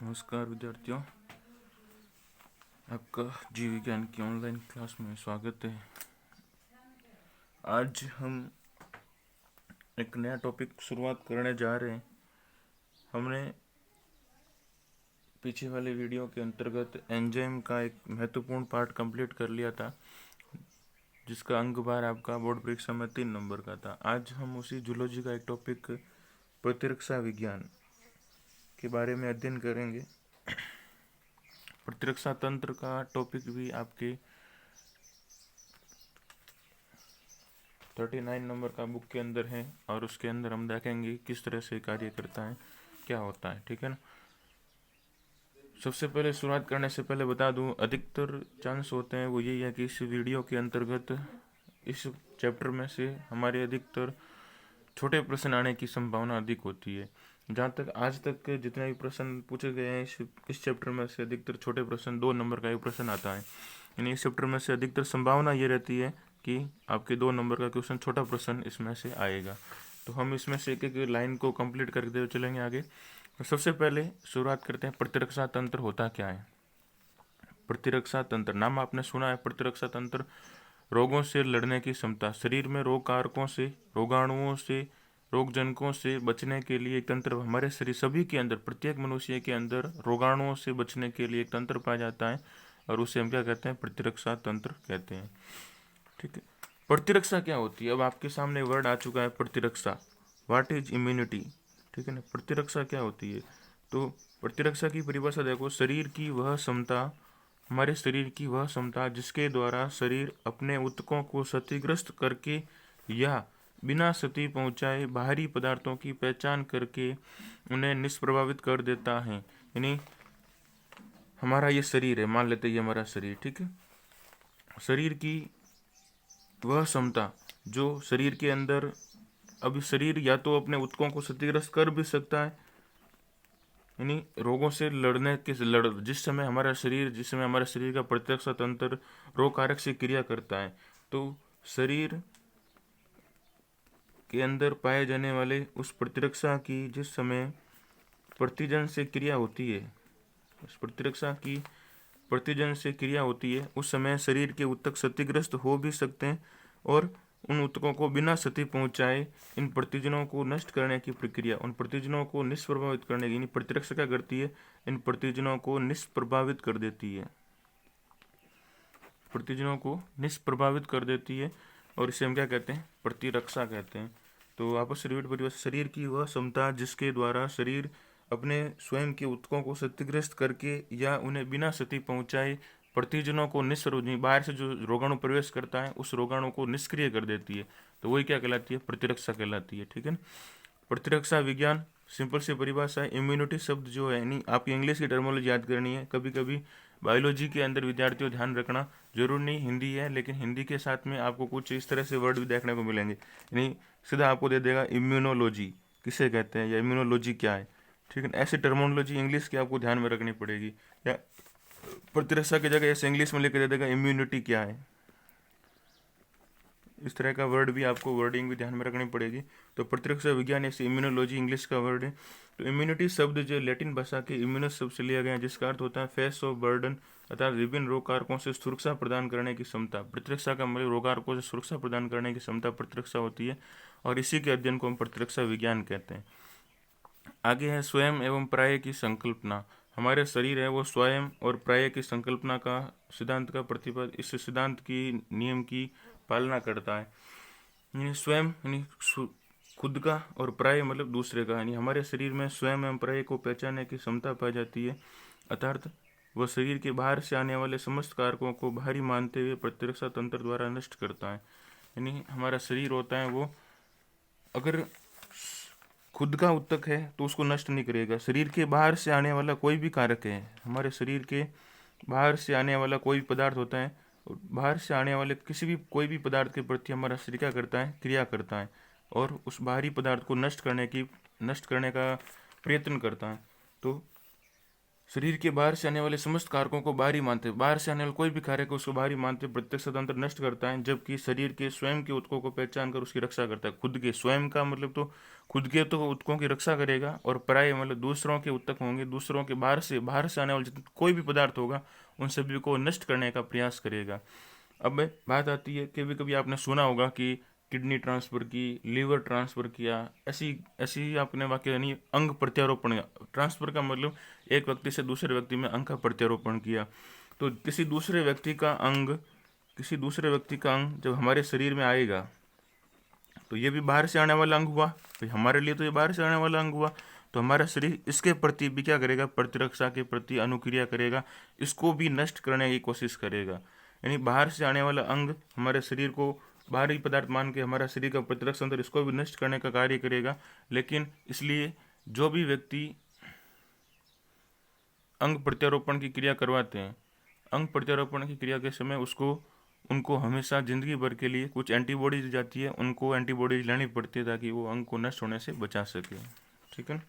नमस्कार विद्यार्थियों, आपका जीव विज्ञान की ऑनलाइन क्लास में स्वागत है। आज हम एक नया टॉपिक शुरुआत करने जा रहे हैं। हमने पीछे वाले वीडियो के अंतर्गत एंजाइम का एक महत्वपूर्ण पार्ट कंप्लीट कर लिया था, जिसका अंक भार आपका बोर्ड परीक्षा में 3 नंबर का था। आज हम उसी जूलॉजी का एक टॉपिक प्रतिरक्षा विज्ञान के बारे में अध्ययन करेंगे। प्रतिरक्षा तंत्र का टॉपिक भी आपके 39 नंबर का बुक के अंदर है और उसके अंदर हम देखेंगे किस तरह से कार्य करता है, क्या होता है। ठीक है ना। सबसे पहले शुरुआत करने से पहले बता दूं, अधिकतर चांस होते हैं वो यही है कि इस वीडियो के अंतर्गत इस चैप्टर में से हमारे अधिकतर छोटे प्रश्न आने की संभावना अधिक होती है। जहाँ तक आज तक के जितने भी प्रश्न पूछे गए हैं इस चैप्टर में से अधिकतर छोटे प्रश्न 2 नंबर का एक प्रश्न आता है। यानी इस चैप्टर में से अधिकतर संभावना ये रहती है कि आपके 2 नंबर का क्वेश्चन छोटा प्रश्न इसमें से आएगा। तो हम इसमें से एक एक लाइन को कंप्लीट करते हुए चलेंगे आगे। तो सबसे पहले शुरुआत करते हैं, प्रतिरक्षा तंत्र होता क्या है। प्रतिरक्षा तंत्र, नाम आपने सुना है। प्रतिरक्षा तंत्र रोगों से लड़ने की क्षमता, शरीर में रोग कारकों से, रोगाणुओं से, रोगजनकों से बचने के लिए एक तंत्र हमारे शरीर सभी के अंदर, प्रत्येक मनुष्य के अंदर रोगाणुओं से बचने के लिए एक तंत्र पाया जाता है और उसे हम क्या कहते हैं, प्रतिरक्षा तंत्र कहते हैं। ठीक है। प्रतिरक्षा क्या होती है, अब आपके सामने वर्ड आ चुका है प्रतिरक्षा। What is immunity. ठीक है ना। प्रतिरक्षा क्या होती है, तो प्रतिरक्षा की परिभाषा देखो, शरीर की वह क्षमता, हमारे शरीर की वह क्षमता जिसके द्वारा शरीर अपने ऊतकों को क्षतिग्रस्त करके या बिना क्षति पहुंचाए बाहरी पदार्थों की पहचान करके उन्हें निष्प्रभावित कर देता है। यानी हमारा ये शरीर है, मान लेते ये हमारा शरीर, ठीक है। शरीर की वह क्षमता जो शरीर के अंदर, अब शरीर या तो अपने ऊतकों को क्षतिग्रस्त कर भी सकता है, यानी रोगों से लड़ने के जिस समय हमारा शरीर का प्रतिरक्षा तंत्र रोग कारक से क्रिया करता है, तो शरीर के अंदर पाए जाने वाले उस प्रतिरक्षा की जिस समय प्रतिजन से क्रिया होती है, उस प्रतिरक्षा की प्रतिजन से क्रिया होती है, उस समय शरीर के ऊतक क्षतिग्रस्त हो भी सकते हैं और उन ऊतकों को बिना क्षति पहुंचाए इन प्रतिजनों को नष्ट करने की प्रक्रिया, उन प्रतिजनों को निष्प्रभावित करने की, प्रतिरक्षा क्या करती है, इन प्रतिजनों को निष्प्रभावित कर देती है, प्रतिजनों को निष्प्रभावित कर देती है और इसे हम क्या कहते हैं, प्रतिरक्षा कहते हैं। तो आपस से रिपीट परिभाषा, शरीर की वह क्षमता जिसके द्वारा शरीर अपने स्वयं के ऊतकों को क्षतिग्रस्त करके या उन्हें बिना क्षति पहुंचाए प्रतिजनों को बाहर से जो रोगाणु प्रवेश करता है उस रोगाणु को निष्क्रिय कर देती है, तो वही क्या कहलाती है, प्रतिरक्षा कहलाती है। ठीक है ना। प्रतिरक्षा विज्ञान सिंपल सी परिभाषा है। इम्यूनिटी शब्द जो है, यानी आपकी इंग्लिश की टर्मोलॉजी याद करनी है। कभी कभी बायोलॉजी के अंदर विद्यार्थियों ध्यान रखना, जरूर नहीं हिंदी है, लेकिन हिंदी के साथ में आपको कुछ इस तरह से वर्ड भी देखने को मिलेंगे, यानी सीधा आपको दे देगा इम्यूनोलॉजी किसे कहते हैं या इम्यूनोलॉजी क्या है। ठीक है। ऐसी टर्मोलॉजी इंग्लिश की आपको ध्यान में रखनी पड़ेगी, या प्रतिरक्षा की जगह ऐसे इंग्लिश में लिख दे देगा इम्यूनिटी क्या है। इस तरह का वर्ड भी आपको, वर्डिंग भी ध्यान में रखनी पड़ेगी। तो प्रतिरक्षा विज्ञान ऐसे इम्यूनोलॉजी इंग्लिश का वर्ड है। तो इम्यूनिटी शब्द जो लैटिन भाषा के इम्यूनस शब्द से लिया गया है, जिसका अर्थ होता है फेस ऑफ बर्डन, अर्थात विभिन्न रोग कारकों से सुरक्षा प्रदान करने की क्षमता। प्रतिरक्षा का मतलब रोग कारकों से सुरक्षा प्रदान करने की क्षमता प्रतिरक्षा होती है और इसी के अध्ययन को हम प्रतिरक्षा विज्ञान कहते हैं। आगे है स्वयं एवं पर्याय की संकल्पना। हमारे शरीर है वो स्वयं और पर्याय की संकल्पना का सिद्धांत का प्रतिपाद, इस सिद्धांत की नियम की पालना करता है। यानी स्वयं यानी खुद का और पर्याय मतलब दूसरे का, यानी हमारे शरीर में स्वयं एवं पर्याय को पहचानने की क्षमता पाई जाती है, अर्थात वह शरीर के बाहर से आने वाले समस्त कारकों को बाहरी मानते हुए प्रतिरक्षा तंत्र द्वारा नष्ट करता है। यानी हमारा शरीर होता है वो अगर खुद का ऊतक है तो उसको नष्ट नहीं करेगा। शरीर के बाहर से आने वाला कोई भी कारक है, हमारे शरीर के बाहर से आने वाला कोई भी पदार्थ होता है, बाहर से आने वाले किसी भी कोई भी पदार्थ के प्रति हमारा शरीर क्या करता है, क्रिया करता है और उस बाहरी पदार्थ को नष्ट करने का प्रयत्न करता है। तो शरीर के बाहर से आने वाले समस्त कारकों को बाहरी मानते हैं, बाहर से आने वाले कोई भी कार्य को उसको बाहरी मानते, प्रत्यक्ष तंत्र नष्ट करता है, जबकि शरीर के स्वयं के उत्कों को पहचान कर उसकी रक्षा करता है। खुद के स्वयं का मतलब तो खुद के तो उत्कों की रक्षा करेगा, और पराये मतलब दूसरों के उत्तक होंगे, दूसरों के बाहर से आने वाले जितने कोई भी पदार्थ होगा उन सभी को नष्ट करने का प्रयास करेगा। अब बात आती है, कभी कभी आपने सुना होगा कि किडनी ट्रांसफ़र की, लीवर ट्रांसफ़र किया, ऐसी ऐसी आपने वाक्य यानी अंग प्रत्यारोपण। ट्रांसफ़र का मतलब एक व्यक्ति से दूसरे व्यक्ति में अंग का प्रत्यारोपण किया। तो किसी दूसरे व्यक्ति का अंग जब हमारे शरीर में आएगा तो ये भी बाहर से आने वाला अंग हुआ, भाई हमारे लिए तो ये बाहर से आने वाला अंग हुआ। तो हमारा शरीर इसके प्रति भी क्या करेगा, प्रतिरक्षा के प्रति अनुक्रिया करेगा, इसको भी नष्ट करने की कोशिश करेगा। यानी बाहर से आने वाला अंग हमारे शरीर को बाहरी पदार्थ मान के हमारा शरीर का प्रतिरक्षा तंत्र इसको भी नष्ट करने का कार्य करेगा। लेकिन इसलिए जो भी व्यक्ति अंग प्रत्यारोपण की क्रिया करवाते हैं, अंग प्रत्यारोपण की क्रिया के समय उनको हमेशा जिंदगी भर के लिए कुछ एंटीबॉडीज दी जाती है, उनको एंटीबॉडीज लेनी पड़ती है ताकि वो अंग को नष्ट होने से बचा सके। ठीक है।